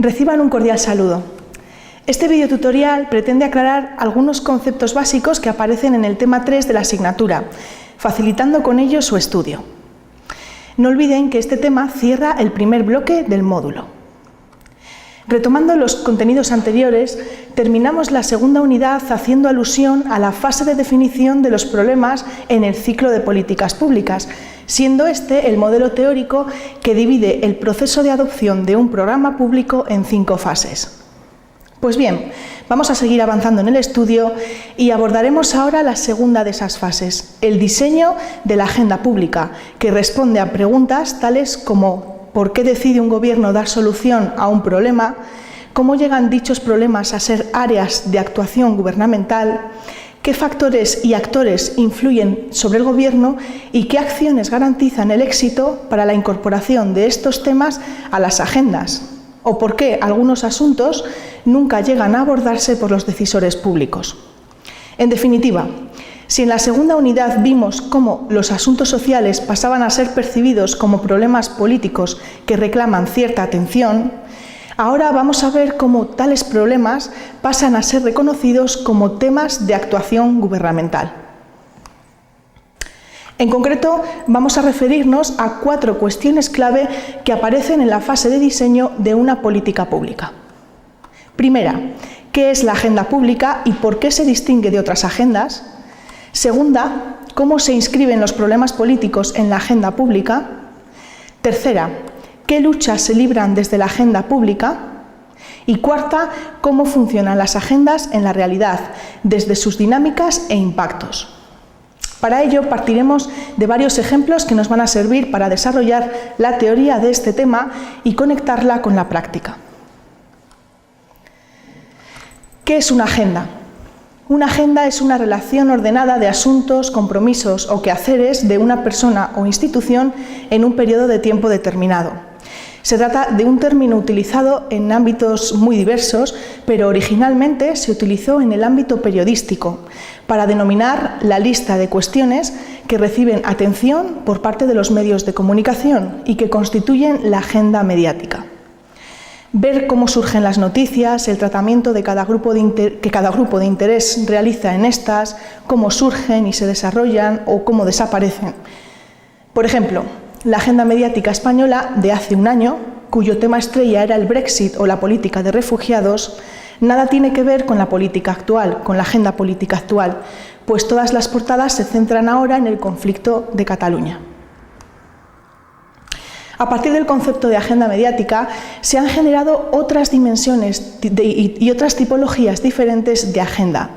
Reciban un cordial saludo. Este videotutorial pretende aclarar algunos conceptos básicos que aparecen en el tema 3 de la asignatura, facilitando con ello su estudio. No olviden que este tema cierra el primer bloque del módulo. Retomando los contenidos anteriores, terminamos la segunda unidad haciendo alusión a la fase de definición de los problemas en el ciclo de políticas públicas, siendo este el modelo teórico que divide el proceso de adopción de un programa público en 5 fases. Pues bien, vamos a seguir avanzando en el estudio y abordaremos ahora la segunda de esas fases, el diseño de la agenda pública, que responde a preguntas tales como ¿por qué decide un gobierno dar solución a un problema? ¿Cómo llegan dichos problemas a ser áreas de actuación gubernamental? ¿Qué factores y actores influyen sobre el gobierno y qué acciones garantizan el éxito para la incorporación de estos temas a las agendas? ¿O por qué algunos asuntos nunca llegan a abordarse por los decisores públicos? En definitiva, si en la segunda unidad vimos cómo los asuntos sociales pasaban a ser percibidos como problemas políticos que reclaman cierta atención, ahora vamos a ver cómo tales problemas pasan a ser reconocidos como temas de actuación gubernamental. En concreto, vamos a referirnos a 4 cuestiones clave que aparecen en la fase de diseño de una política pública. Primera, ¿qué es la agenda pública y por qué se distingue de otras agendas? Segunda, ¿cómo se inscriben los problemas políticos en la agenda pública? Tercera, ¿qué luchas se libran desde la agenda pública? Y cuarta, ¿cómo funcionan las agendas en la realidad, desde sus dinámicas e impactos? Para ello partiremos de varios ejemplos que nos van a servir para desarrollar la teoría de este tema y conectarla con la práctica. ¿Qué es una agenda? Una agenda es una relación ordenada de asuntos, compromisos o quehaceres de una persona o institución en un periodo de tiempo determinado. Se trata de un término utilizado en ámbitos muy diversos, pero originalmente se utilizó en el ámbito periodístico para denominar la lista de cuestiones que reciben atención por parte de los medios de comunicación y que constituyen la agenda mediática. Ver cómo surgen las noticias, el tratamiento de que cada grupo de interés realiza en estas, cómo surgen y se desarrollan o cómo desaparecen. Por ejemplo, la agenda mediática española de hace un año, cuyo tema estrella era el Brexit o la política de refugiados, nada tiene que ver con la política actual, con la agenda política actual, pues todas las portadas se centran ahora en el conflicto de Cataluña. A partir del concepto de agenda mediática se han generado otras dimensiones y otras tipologías diferentes de agenda.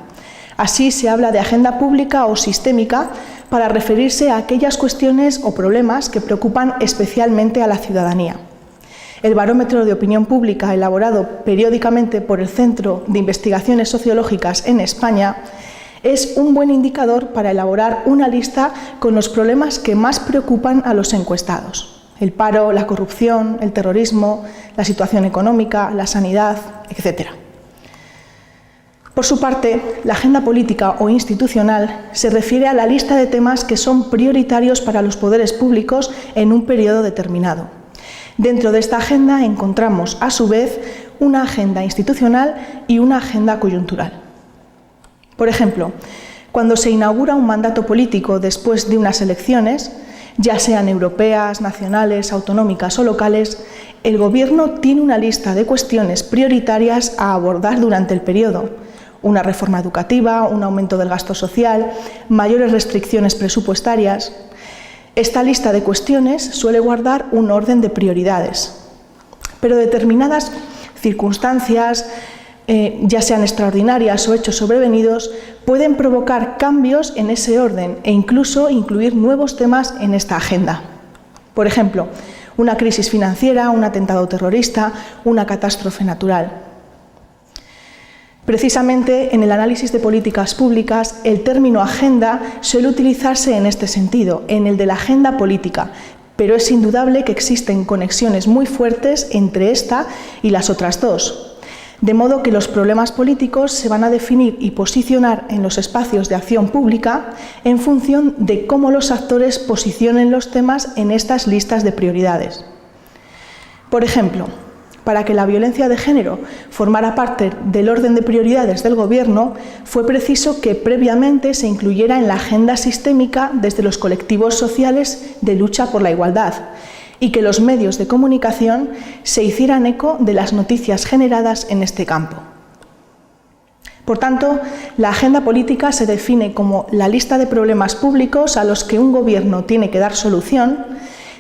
Así se habla de agenda pública o sistémica para referirse a aquellas cuestiones o problemas que preocupan especialmente a la ciudadanía. El barómetro de opinión pública elaborado periódicamente por el Centro de Investigaciones Sociológicas en España es un buen indicador para elaborar una lista con los problemas que más preocupan a los encuestados: el paro, la corrupción, el terrorismo, la situación económica, la sanidad, etc. Por su parte, la agenda política o institucional se refiere a la lista de temas que son prioritarios para los poderes públicos en un periodo determinado. Dentro de esta agenda encontramos, a su vez, una agenda institucional y una agenda coyuntural. Por ejemplo, cuando se inaugura un mandato político después de unas elecciones, ya sean europeas, nacionales, autonómicas o locales, el Gobierno tiene una lista de cuestiones prioritarias a abordar durante el periodo: una reforma educativa, un aumento del gasto social, mayores restricciones presupuestarias. Esta lista de cuestiones suele guardar un orden de prioridades, pero determinadas circunstancias, ya sean extraordinarias o hechos sobrevenidos, pueden provocar cambios en ese orden e incluso incluir nuevos temas en esta agenda. Por ejemplo, una crisis financiera, un atentado terrorista, una catástrofe natural. Precisamente en el análisis de políticas públicas, el término agenda suele utilizarse en este sentido, en el de la agenda política, pero es indudable que existen conexiones muy fuertes entre esta y las otras dos, de modo que los problemas políticos se van a definir y posicionar en los espacios de acción pública en función de cómo los actores posicionen los temas en estas listas de prioridades. Por ejemplo, Para que la violencia de género formara parte del orden de prioridades del Gobierno, fue preciso que previamente se incluyera en la agenda sistémica desde los colectivos sociales de lucha por la igualdad y que los medios de comunicación se hicieran eco de las noticias generadas en este campo. Por tanto, la agenda política se define como la lista de problemas públicos a los que un Gobierno tiene que dar solución,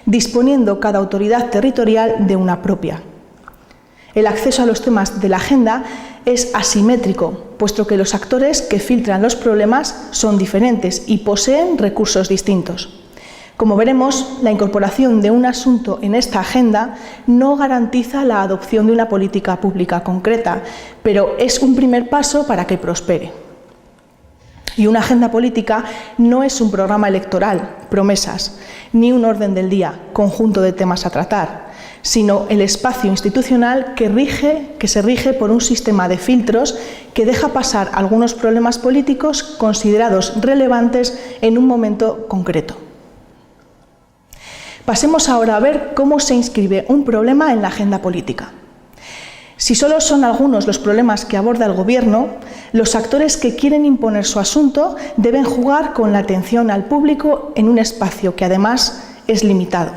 disponiendo cada autoridad territorial de una propia. El acceso a los temas de la agenda es asimétrico, puesto que los actores que filtran los problemas son diferentes y poseen recursos distintos. Como veremos, la incorporación de un asunto en esta agenda no garantiza la adopción de una política pública concreta, pero es un primer paso para que prospere. Y una agenda política no es un programa electoral, promesas, ni un orden del día, conjunto de temas a tratar, sino el espacio institucional que se rige por un sistema de filtros que deja pasar algunos problemas políticos considerados relevantes en un momento concreto. Pasemos ahora a ver cómo se inscribe un problema en la agenda política. Si solo son algunos los problemas que aborda el Gobierno, los actores que quieren imponer su asunto deben jugar con la atención al público en un espacio que además es limitado.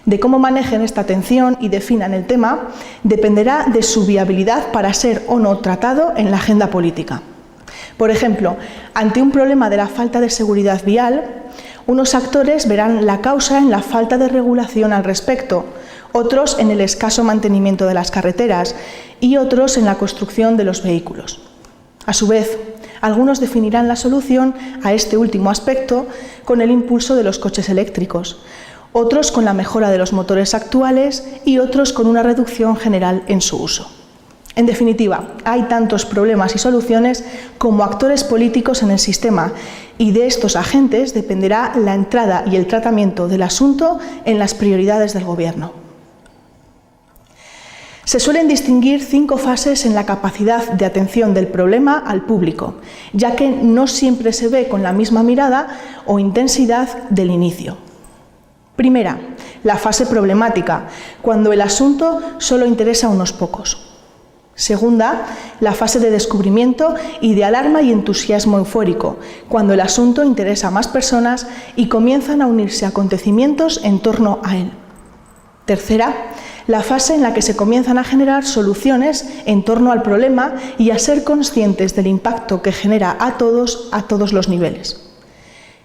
De cómo manejen esta atención y definan el tema dependerá de su viabilidad para ser o no tratado en la agenda política. Por ejemplo, ante un problema de la falta de seguridad vial, unos actores verán la causa en la falta de regulación al respecto, otros en el escaso mantenimiento de las carreteras y otros en la construcción de los vehículos. A su vez, algunos definirán la solución a este último aspecto con el impulso de los coches eléctricos, otros con la mejora de los motores actuales y otros con una reducción general en su uso. En definitiva, hay tantos problemas y soluciones como actores políticos en el sistema y de estos agentes dependerá la entrada y el tratamiento del asunto en las prioridades del Gobierno. Se suelen distinguir 5 fases en la capacidad de atención del problema al público, ya que no siempre se ve con la misma mirada o intensidad del inicio. Primera, la fase problemática, cuando el asunto solo interesa a unos pocos. Segunda, la fase de descubrimiento y de alarma y entusiasmo eufórico, cuando el asunto interesa a más personas y comienzan a unirse acontecimientos en torno a él. Tercera, la fase en la que se comienzan a generar soluciones en torno al problema y a ser conscientes del impacto que genera a todos los niveles.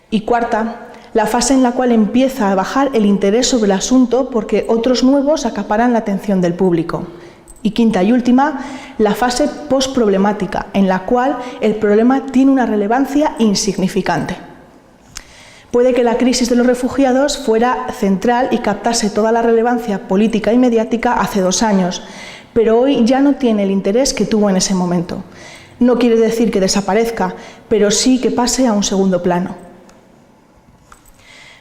Y cuarta, la fase en la cual empieza a bajar el interés sobre el asunto porque otros nuevos acaparan la atención del público. Y quinta y última, la fase postproblemática, en la cual el problema tiene una relevancia insignificante. Puede que la crisis de los refugiados fuera central y captase toda la relevancia política y mediática hace 2 años, pero hoy ya no tiene el interés que tuvo en ese momento. No quiere decir que desaparezca, pero sí que pase a un segundo plano.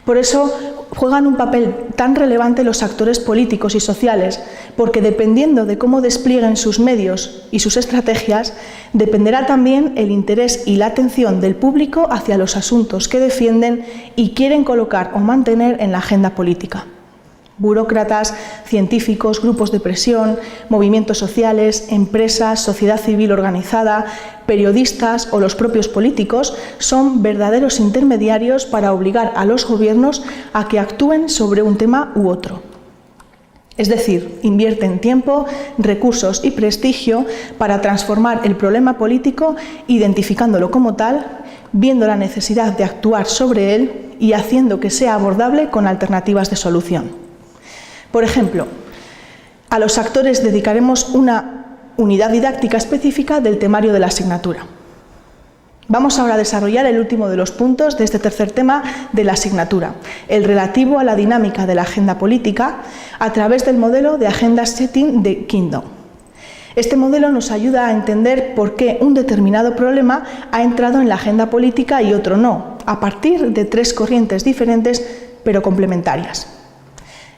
Por eso juegan un papel tan relevante los actores políticos y sociales, porque dependiendo de cómo desplieguen sus medios y sus estrategias, dependerá también el interés y la atención del público hacia los asuntos que defienden y quieren colocar o mantener en la agenda política. Burócratas, científicos, grupos de presión, movimientos sociales, empresas, sociedad civil organizada, periodistas o los propios políticos son verdaderos intermediarios para obligar a los gobiernos a que actúen sobre un tema u otro. Es decir, invierten tiempo, recursos y prestigio para transformar el problema político, identificándolo como tal, viendo la necesidad de actuar sobre él y haciendo que sea abordable con alternativas de solución. Por ejemplo, a los actores dedicaremos una unidad didáctica específica del temario de la asignatura. Vamos ahora a desarrollar el último de los puntos de este tercer tema de la asignatura, el relativo a la dinámica de la agenda política a través del modelo de Agenda Setting de Kingdom. Este modelo nos ayuda a entender por qué un determinado problema ha entrado en la agenda política y otro no, a partir de 3 corrientes diferentes pero complementarias.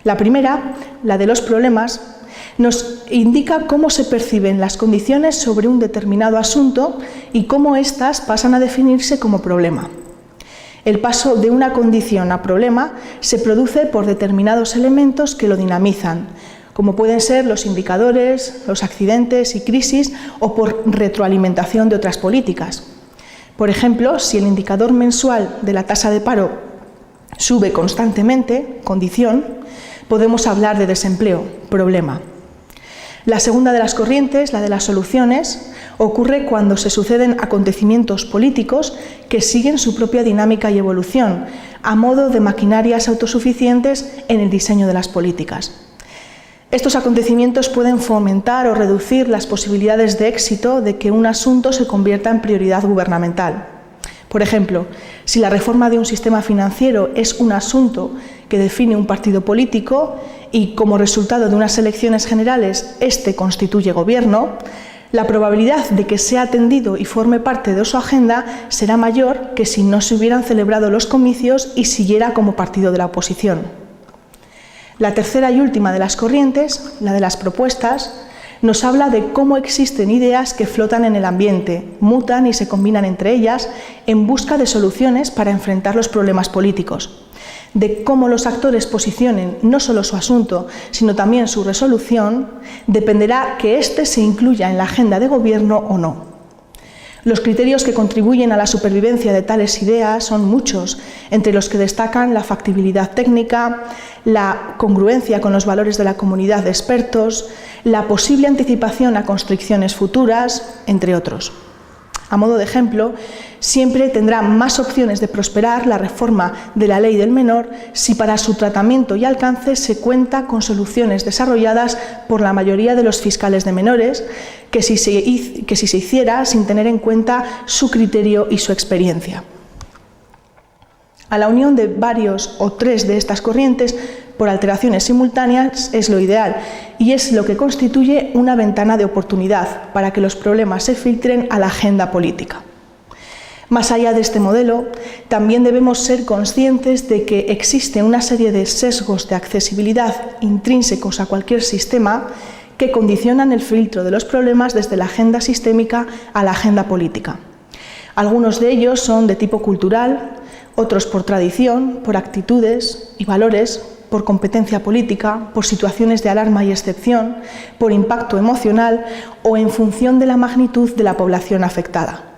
La primera, la de los problemas, nos indica cómo se perciben las condiciones sobre un determinado asunto y cómo éstas pasan a definirse como problema. El paso de una condición a problema se produce por determinados elementos que lo dinamizan, como pueden ser los indicadores, los accidentes y crisis o por retroalimentación de otras políticas. Por ejemplo, si el indicador mensual de la tasa de paro sube constantemente, condición, podemos hablar de desempleo, problema. La segunda de las corrientes, la de las soluciones, ocurre cuando se suceden acontecimientos políticos que siguen su propia dinámica y evolución, a modo de maquinarias autosuficientes en el diseño de las políticas. Estos acontecimientos pueden fomentar o reducir las posibilidades de éxito de que un asunto se convierta en prioridad gubernamental. Por ejemplo, si la reforma de un sistema financiero es un asunto que define un partido político y, como resultado de unas elecciones generales, este constituye gobierno, la probabilidad de que sea atendido y forme parte de su agenda será mayor que si no se hubieran celebrado los comicios y siguiera como partido de la oposición. La tercera y última de las corrientes, la de las propuestas, nos habla de cómo existen ideas que flotan en el ambiente, mutan y se combinan entre ellas en busca de soluciones para enfrentar los problemas políticos, de cómo los actores posicionen no solo su asunto, sino también su resolución, dependerá que éste se incluya en la agenda de gobierno o no. Los criterios que contribuyen a la supervivencia de tales ideas son muchos, entre los que destacan la factibilidad técnica, la congruencia con los valores de la comunidad de expertos, la posible anticipación a constricciones futuras, entre otros. A modo de ejemplo, siempre tendrá más opciones de prosperar la reforma de la ley del menor si para su tratamiento y alcance se cuenta con soluciones desarrolladas por la mayoría de los fiscales de menores que si se hiciera sin tener en cuenta su criterio y su experiencia. A la unión de varios o tres de estas corrientes por alteraciones simultáneas es lo ideal y es lo que constituye una ventana de oportunidad para que los problemas se filtren a la agenda política. Más allá de este modelo, también debemos ser conscientes de que existe una serie de sesgos de accesibilidad intrínsecos a cualquier sistema que condicionan el filtro de los problemas desde la agenda sistémica a la agenda política. Algunos de ellos son de tipo cultural, otros por tradición, por actitudes y valores, por competencia política, por situaciones de alarma y excepción, por impacto emocional o en función de la magnitud de la población afectada.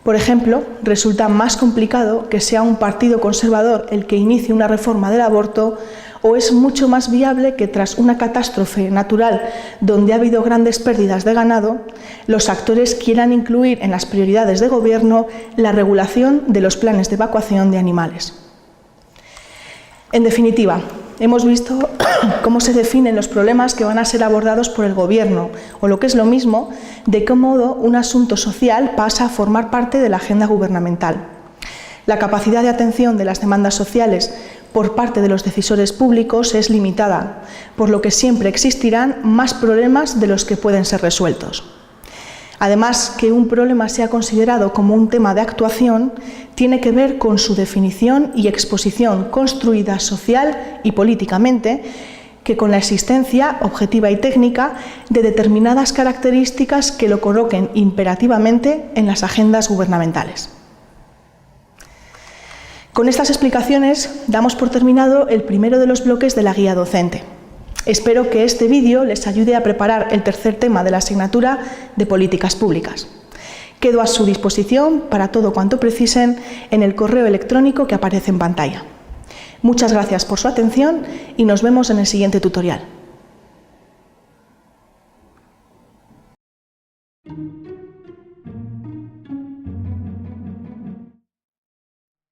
Por ejemplo, resulta más complicado que sea un partido conservador el que inicie una reforma del aborto o es mucho más viable que tras una catástrofe natural donde ha habido grandes pérdidas de ganado, los actores quieran incluir en las prioridades de gobierno la regulación de los planes de evacuación de animales. En definitiva, hemos visto cómo se definen los problemas que van a ser abordados por el gobierno, o lo que es lo mismo, de qué modo un asunto social pasa a formar parte de la agenda gubernamental. La capacidad de atención de las demandas sociales por parte de los decisores públicos es limitada, por lo que siempre existirán más problemas de los que pueden ser resueltos. Además, que un problema sea considerado como un tema de actuación tiene que ver con su definición y exposición construida social y políticamente, que con la existencia objetiva y técnica de determinadas características que lo coloquen imperativamente en las agendas gubernamentales. Con estas explicaciones damos por terminado el primero de los bloques de la guía docente. Espero que este vídeo les ayude a preparar el tercer tema de la asignatura de Políticas Públicas. Quedo a su disposición para todo cuanto precisen en el correo electrónico que aparece en pantalla. Muchas gracias por su atención y nos vemos en el siguiente tutorial.